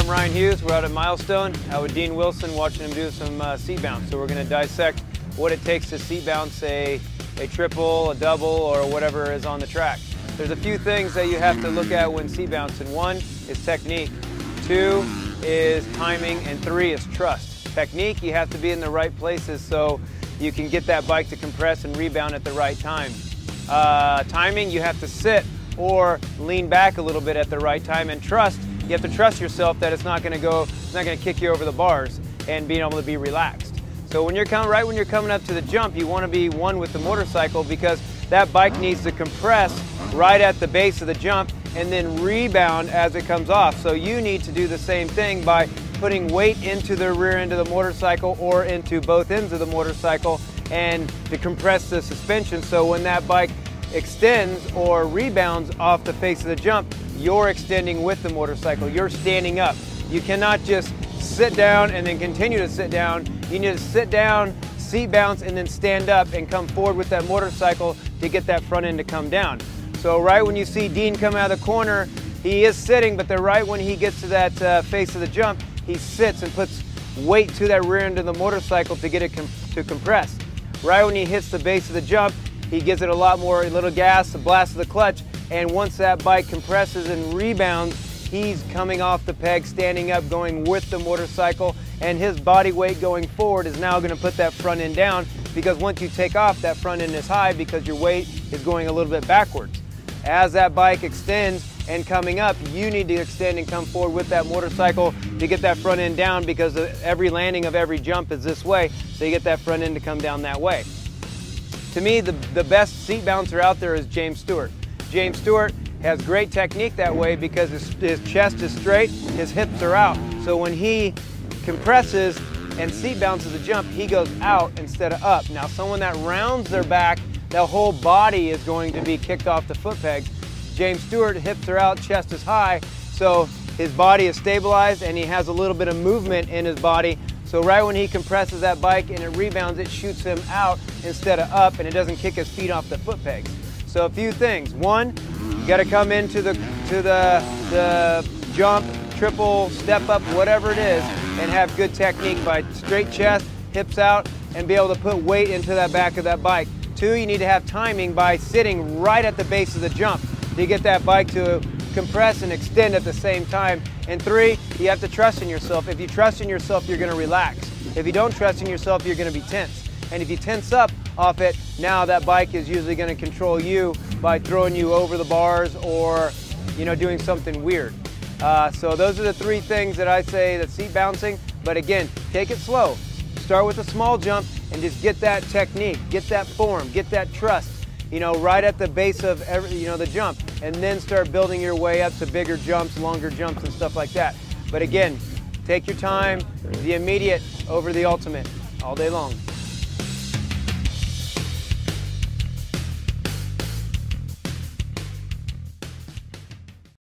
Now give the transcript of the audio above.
I'm Ryan Hughes. We're out at Milestone, out with Dean Wilson, watching him do some seat bounce. So we're going to dissect what it takes to seat bounce a triple, a double, or whatever is on the track. There's a few things that you have to look at when seat bouncing. One is technique, two is timing, and three is trust. Technique, you have to be in the right places so you can get that bike to compress and rebound at the right time. Timing, you have to sit or lean back a little bit at the right time. And trust, you have to trust yourself that it's not going to kick you over the bars, and being able to be relaxed. So when you're coming up to the jump, you want to be one with the motorcycle, because that bike needs to compress right at the base of the jump and then rebound as it comes off. So you need to do the same thing by putting weight into the rear end of the motorcycle or into both ends of the motorcycle, and to compress the suspension, so when that bike extends or rebounds off the face of the jump, you're extending with the motorcycle. You're standing up. You cannot just sit down and then continue to sit down. You need to sit down, seat bounce, and then stand up and come forward with that motorcycle to get that front end to come down. So right when you see Dean come out of the corner, he is sitting, but right when he gets to that face of the jump, he sits and puts weight to that rear end of the motorcycle to get it to compress. Right when he hits the base of the jump, he gives it a little gas, a blast of the clutch, and once that bike compresses and rebounds, he's coming off the peg, standing up, going with the motorcycle, and his body weight going forward is now going to put that front end down, because once you take off, that front end is high because your weight is going a little bit backwards. As that bike extends and coming up, you need to extend and come forward with that motorcycle to get that front end down, because every landing of every jump is this way, so you get that front end to come down that way. To me, the best seat bouncer out there is James Stewart. James Stewart has great technique that way because his chest is straight, his hips are out. So when he compresses and seat bounces a jump, he goes out instead of up. Now, someone that rounds their back, their whole body is going to be kicked off the foot pegs. James Stewart, hips are out, chest is high, so his body is stabilized and he has a little bit of movement in his body. So right when he compresses that bike and it rebounds, it shoots him out instead of up, and it doesn't kick his feet off the foot pegs. So a few things. One, you got to come into the jump, triple, step up, whatever it is, and have good technique by straight chest, hips out, and be able to put weight into that back of that bike. Two, you need to have timing by sitting right at the base of the jump to get that bike to compress and extend at the same time. And three, you have to trust in yourself. If you trust in yourself, you're going to relax. If you don't trust in yourself, you're going to be tense. And if you tense up off it, now that bike is usually going to control you by throwing you over the bars or, doing something weird. So those are the three things that I say that seat bouncing. But again, take it slow. Start with a small jump and just get that technique, get that form, get that trust, right at the base of the jump, and then start building your way up to bigger jumps, longer jumps, and stuff like that. But again, take your time, the immediate over the ultimate, all day long.